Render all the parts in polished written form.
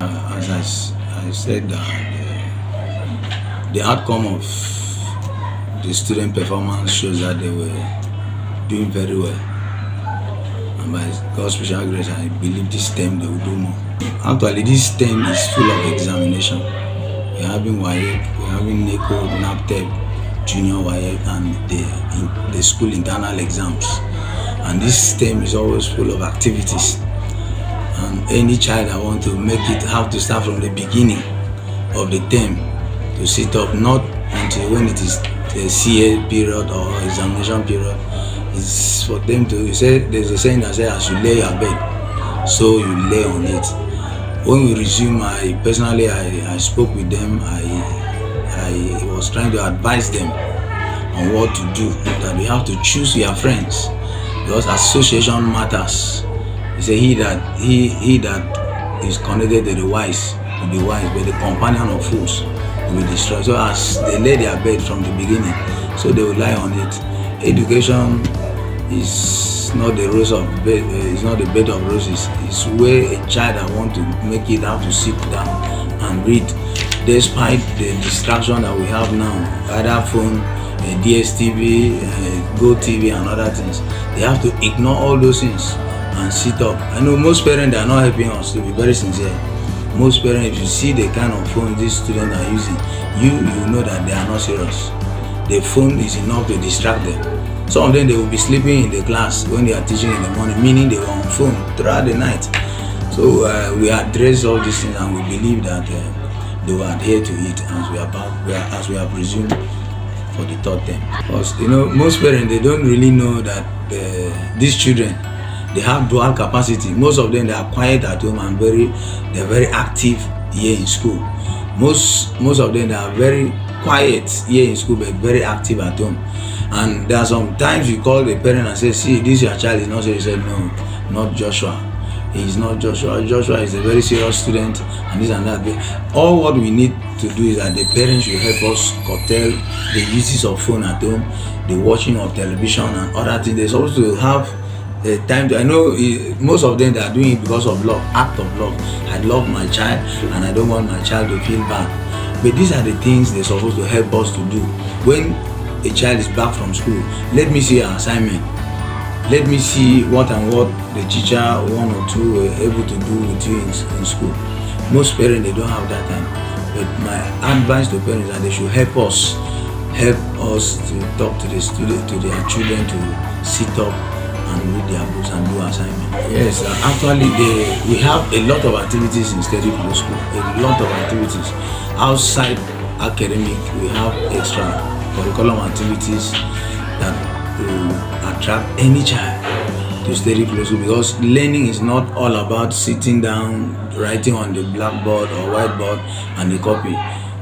I said that the outcome of the student performance shows that they were doing very well. And by God's special grace, I believe this term they will do more. Actually, this term is full of examination. We're having WAEC, we're having NECO, NAPTEP, Junior WAEC, and the school internal exams. And this term is always full of activities. And any child that want to make it have to start from the beginning of the term to sit up, not until when it is the CA period or examination period. It's for them to say, there's a saying that says, as you lay your bed, so you lay on it. When we resume, I spoke with them. I was trying to advise them on what to do, that we have to choose your friends because association matters. He said, he that is connected to the wise will be wise, but the companion of fools will be destroyed. So as they lay their bed from the beginning, so they will lie on it. Education is not the rose of bed. It's not the bed of roses. It's where a child that want to make it have to sit down and read, despite the distraction that we have now, either phone, DSTV, Go TV, and other things. They have to ignore all those things and sit up. I know most parents are not helping us, to be very sincere. Most parents, if you see the kind of phone these students are using, you know that they are not serious. The phone is enough to distract them. Some of them, they will be sleeping in the class when they are teaching in the morning, meaning they were on phone throughout the night. So we address all these things, and we believe that they will adhere to it as we have resumed for the third term. Because most parents, they don't really know that these children, they have dual capacity. Most of them, they are quiet at home and they're very active here in school. Most of them, they are very quiet here in school but very active at home. And there are some times you call the parent and say, see, this your child is not serious. He said, no, not Joshua. He is not Joshua. Joshua is a very serious student, and this and that. But all what we need to do is that the parents should help us curtail the uses of phone at home, the watching of television and other things. They're supposed to have time to, I know most of them, they are doing it because of love, act of love. I love my child and I don't want my child to feel bad. But these are the things they're supposed to help us to do. When a child is back from school, let me see an assignment. Let me see what the teacher, one or two, were able to do with you in school. Most parents, they don't have that time. But my advice to parents is that they should help us to talk to the student, to their children, to sit up and read their books and do assignments. Yes, actually, we have a lot of activities in SteadyFlow school. A lot of activities outside academic. We have extra curriculum activities that will attract any child to SteadyFlow school, because learning is not all about sitting down, writing on the blackboard or whiteboard and the copy.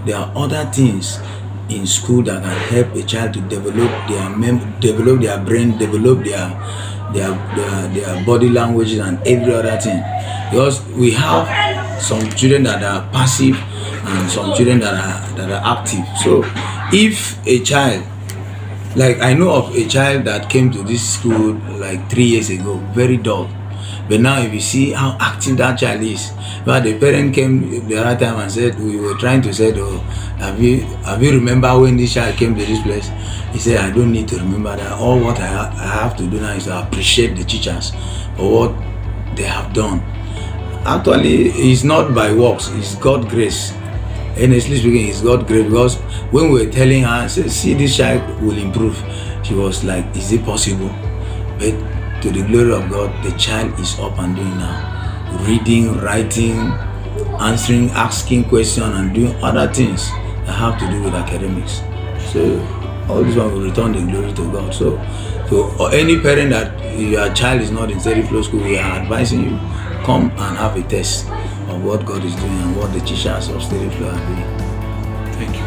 There are other things in school that can help a child to develop their brain, develop their body languages and every other thing. Because we have some children that are passive and some children that are active. So if a child, like I know of a child that came to this school like 3 years ago, very dull. But now if you see how active that child is, but the parent came the other time and said, we were trying to say, oh, have you remember when this child came to this place? He said, I don't need to remember that. All what I have to do now is to appreciate the teachers for what they have done. Actually, it's not by works, it's God's grace. Honestly speaking, it's God's grace, because when we were telling her, see, this child will improve, she was like, is it possible? But to the glory of God, the child is up and doing now. Reading, writing, answering, asking questions, and doing other things that have to do with academics. So all this one will return the glory to God. So any parent that your child is not in SteadyFlow school, we are advising you, come and have a test of what God is doing and what the teachers of SteadyFlow are doing. Thank you.